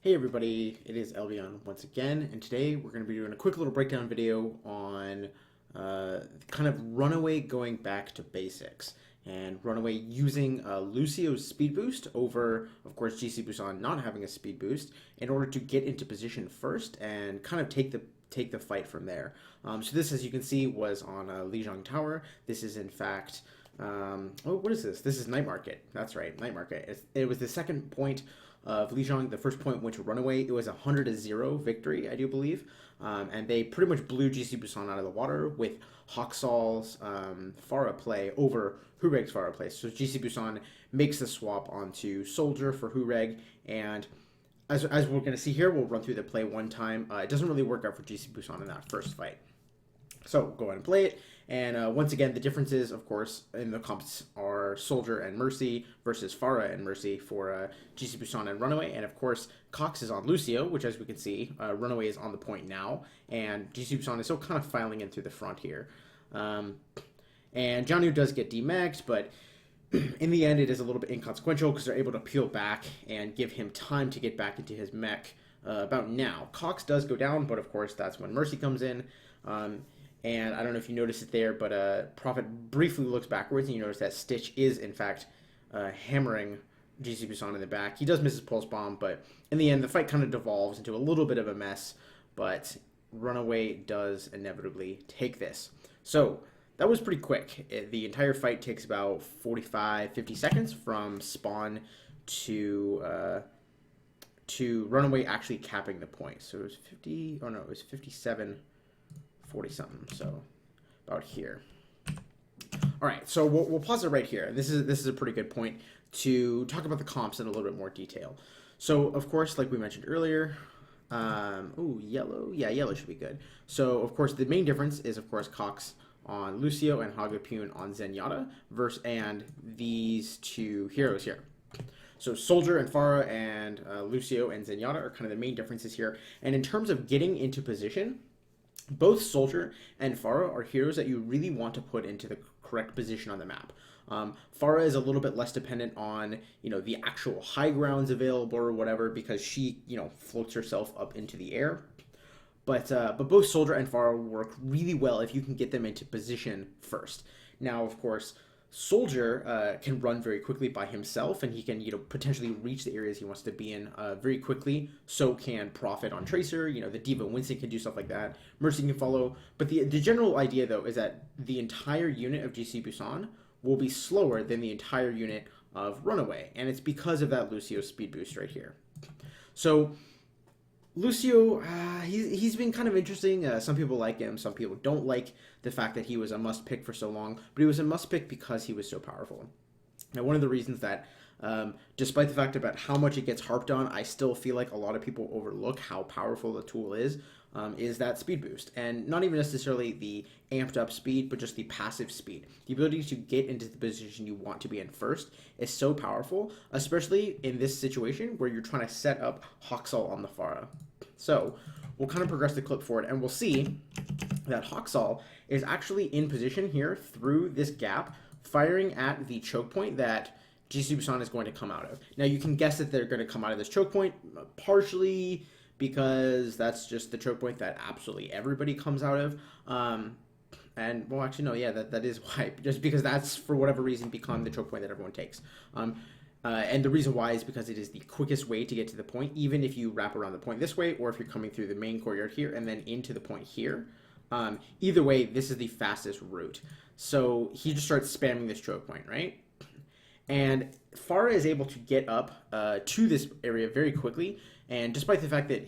Hey everybody, it is Elvion once again, and today we're going to be doing a quick little breakdown video on kind of RunAway going back to basics, and RunAway using Lucio's speed boost over, of course, GC Busan not having a speed boost in order to get into position first and kind of take the fight from there. So this, as you can see, was on Lijiang Tower. This is in fact, what is this? This is Night Market. That's right, Night Market. It was the second point of Lijiang. The first point went to RunAway. It was a 100-0 victory, I do believe. And they pretty much blew GC Busan out of the water with Hawksal's Pharah play over Hureg's Pharah play. So GC Busan makes the swap onto Soldier for Hureg, and as we're going to see here, we'll run through the play one time. It doesn't really work out for GC Busan in that first fight. So go ahead and play it. And once again, the differences, of course, in the comps are Soldier and Mercy versus Pharah and Mercy for GC Busan and RunAway. And of course, Cox is on Lucio, which, as we can see, RunAway is on the point now. And GC Busan is still kind of filing in through the front here. And Jianu does get demagged, but in the end, it is a little bit inconsequential because they're able to peel back and give him time to get back into his mech about now. Cox does go down, but of course, that's when Mercy comes in. And I don't know if you noticed it there, but Prophet briefly looks backwards, and you notice that Stitch is, in fact, hammering GC Busan in the back. He does miss his pulse bomb, but in the end, the fight kind of devolves into a little bit of a mess, but RunAway does inevitably take this. So that was pretty quick. The entire fight takes about 45-50 seconds from spawn to RunAway actually capping the point. So it was 50, oh no, it was 57, 40 something, so about here. All right, so we'll pause it right here. This is a pretty good point to talk about the comps in a little bit more detail. So of course, like we mentioned earlier, yellow, yeah, yellow should be good. So of course, the main difference is of course Cox on Lucio and Hagapune on Zenyatta and these two heroes here. So Soldier and Pharah and Lucio and Zenyatta are kind of the main differences here. And in terms of getting into position, both Soldier and Pharah are heroes that you really want to put into the correct position on the map. Pharah is a little bit less dependent on, the actual high grounds available or whatever, because she, floats herself up into the air. But both Soldier and Pharah work really well if you can get them into position first. Now, of course, Soldier can run very quickly by himself, and he can, potentially reach the areas he wants to be in very quickly. So can Prophet on Tracer. The Diva Winston can do stuff like that. Mercy can follow. But the general idea, though, is that the entire unit of GC Busan will be slower than the entire unit of RunAway, and it's because of that Lucio speed boost right here. So Lucio, he's been kind of interesting. Some people like him, some people don't like the fact that he was a must pick for so long, but he was a must pick because he was so powerful. Now, one of the reasons that, despite the fact about how much it gets harped on, I still feel like a lot of people overlook how powerful the tool is that speed boost. And not even necessarily the amped up speed, but just the passive speed. The ability to get into the position you want to be in first is so powerful, especially in this situation where you're trying to set up Hawksall on the Pharah. So we'll kind of progress the clip forward, and we'll see that Hawksall is actually in position here through this gap, firing at the choke point that GC Busan is going to come out of. Now, you can guess that they're going to come out of this choke point partially because that's just the choke point that absolutely everybody comes out of. And, well, actually, no, yeah, that is why. Just because that's, for whatever reason, become the choke point that everyone takes. And the reason why is because it is the quickest way to get to the point, even if you wrap around the point this way, or if you're coming through the main courtyard here and then into the point here. Either way, this is the fastest route. So he just starts spamming this choke point, right? And Pharah is able to get up to this area very quickly, and despite the fact that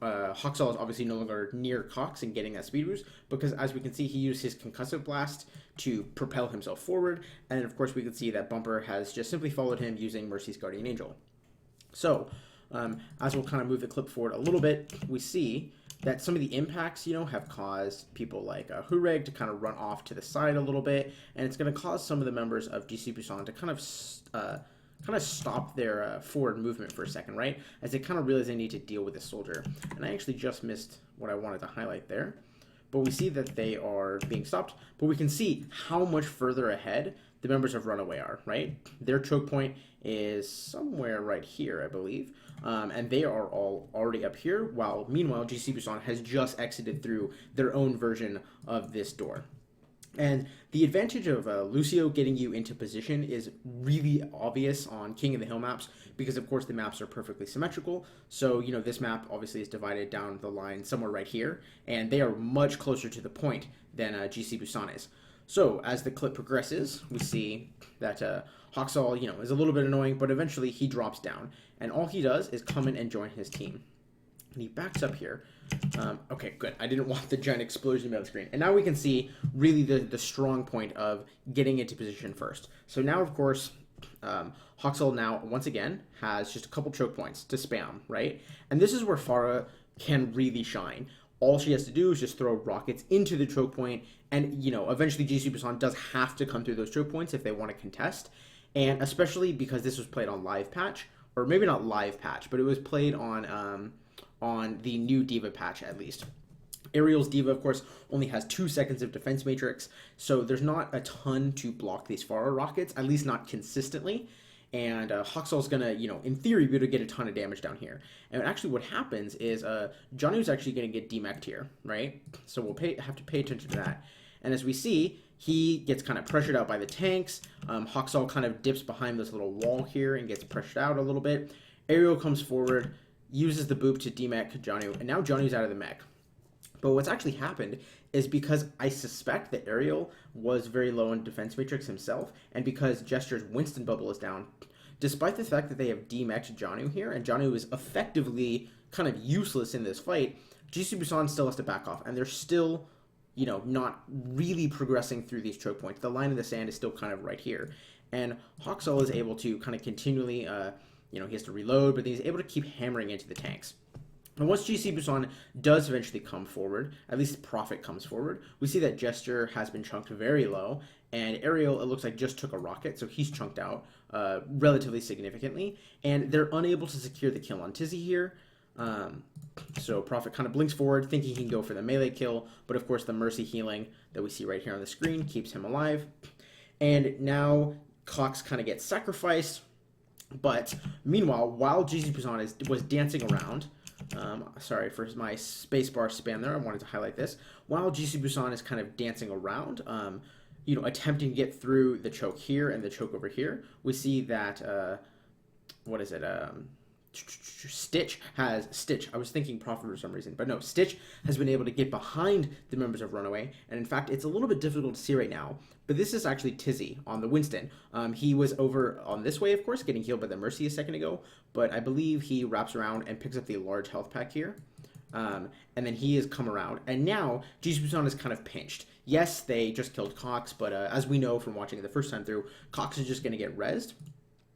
Hawksall is obviously no longer near Cox and getting that speed boost, because as we can see, he used his concussive blast to propel himself forward, and of course we can see that Bumper has just simply followed him using Mercy's Guardian Angel. So, as we'll kind of move the clip forward a little bit, we see that some of the impacts, have caused people like Hureg to kind of run off to the side a little bit, and it's going to cause some of the members of GC Busan to kind of stop their forward movement for a second, right? As they kind of realize they need to deal with this Soldier. And I actually just missed what I wanted to highlight there. But we see that they are being stopped, but we can see how much further ahead the members of RunAway are, right? Their choke point is somewhere right here, I believe. And they are all already up here, while meanwhile GC Busan has just exited through their own version of this door. And the advantage of Lucio getting you into position is really obvious on King of the Hill maps because, of course, the maps are perfectly symmetrical. So, you know, this map obviously is divided down the line somewhere right here, and they are much closer to the point than GC Busan is. So, as the clip progresses, we see that Hoxall, you know, is a little bit annoying, but eventually he drops down, and all he does is come in and join his team. And he backs up here. Okay, good. I didn't want the giant explosion on the screen. And now we can see really the strong point of getting into position first. So now, of course, Hoxall now, once again, has just a couple choke points to spam, right? And this is where Pharah can really shine. All she has to do is just throw rockets into the choke point, and, you know, eventually GC Busan does have to come through those choke points if they want to contest. And especially because this was played on live patch, or maybe not live patch, but it was played on the new Diva patch at least. Ariel's Diva, of course, only has 2 seconds of defense matrix, so there's not a ton to block these Pharah rockets, at least not consistently. And Hoxall's gonna, you know, in theory, be able to get a ton of damage down here. And actually what happens is Johnny's actually gonna get demeched here, right? So we'll have to pay attention to that. And as we see, he gets kind of pressured out by the tanks. Hoxall kind of dips behind this little wall here and gets pressured out a little bit. Ariel comes forward, uses the boop to demech Jonnu, and now Jonnu's out of the mech. But what's actually happened is because I suspect that Ariel was very low in defense matrix himself, and because Gesture's Winston bubble is down, despite the fact that they have demeched Jonnu here, and Jonnu is effectively kind of useless in this fight, GC Busan still has to back off, and they're still, you know, not really progressing through these choke points. The line in the sand is still kind of right here. And Hoxall is able to kind of continually, you know, he has to reload, but he's able to keep hammering into the tanks. And once GC Busan does eventually come forward, at least Prophet comes forward, we see that Gesture has been chunked very low, and Ariel, it looks like, just took a rocket, so he's chunked out relatively significantly, and they're unable to secure the kill on Tizzy here. So Prophet kind of blinks forward, thinking he can go for the melee kill, but of course the Mercy healing that we see right here on the screen keeps him alive. And now Cox kind of gets sacrificed, but meanwhile, while GC Busan was dancing around, sorry for my spacebar spam there, I wanted to highlight this. While GC Busan is kind of dancing around, you know, attempting to get through the choke here and the choke over here, we see that, what is it, Stitch, I was thinking Prophet for some reason, but no, Stitch has been able to get behind the members of RunAway, and in fact, it's a little bit difficult to see right now, but this is actually Tizzy on the Winston. He was over on this way, of course, getting healed by the Mercy a second ago, but I believe he wraps around and picks up the large health pack here, and then he has come around, and now GC Busan is kind of pinched. Yes, they just killed Cox, but as we know from watching it the first time through, Cox is just going to get rezzed,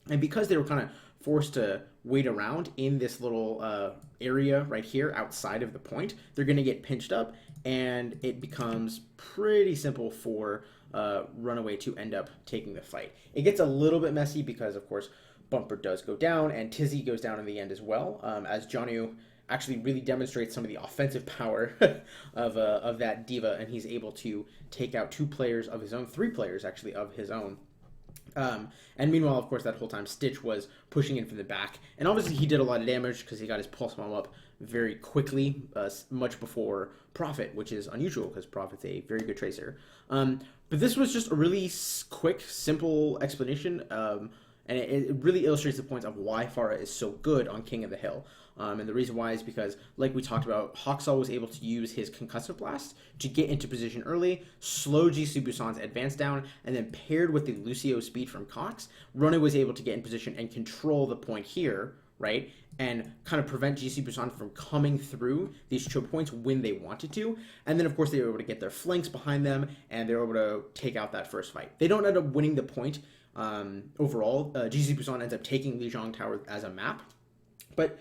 and because they were kind of forced to wait around in this little area right here outside of the point, they're going to get pinched up, and it becomes pretty simple for RunAway to end up taking the fight. It gets a little bit messy because, of course, Bumper does go down, and Tizzy goes down in the end as well, as Jonnu actually really demonstrates some of the offensive power of that Diva, and he's able to take out 2 players of his own, 3 players actually of his own. And meanwhile, of course, that whole time Stitch was pushing in from the back, and obviously he did a lot of damage because he got his pulse bomb up very quickly, much before Prophet, which is unusual because Prophet's a very good tracer. But this was just a really quick, simple explanation, and it really illustrates the points of why Pharah is so good on King of the Hill. And the reason why is because, like we talked about, Hoxall was able to use his Concussive Blast to get into position early, slow GC Busan's advance down, and then paired with the Lucio speed from Cox, RunAway was able to get in position and control the point here, right? And kind of prevent GC Busan from coming through these choke points when they wanted to. And then, of course, they were able to get their flanks behind them, and they were able to take out that first fight. They don't end up winning the point overall. GC Busan ends up taking Lijiang Tower as a map. But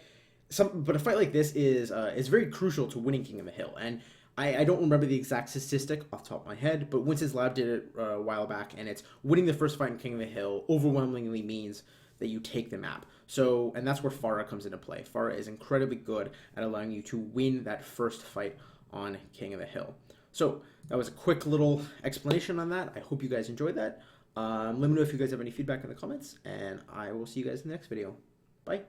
a fight like this is very crucial to winning King of the Hill. And I don't remember the exact statistic off the top of my head, but Winston's Lab did it a while back, and it's winning the first fight in King of the Hill overwhelmingly means that you take the map. So, and that's where Pharah comes into play. Pharah is incredibly good at allowing you to win that first fight on King of the Hill. So that was a quick little explanation on that. I hope you guys enjoyed that. Let me know if you guys have any feedback in the comments, and I will see you guys in the next video. Bye.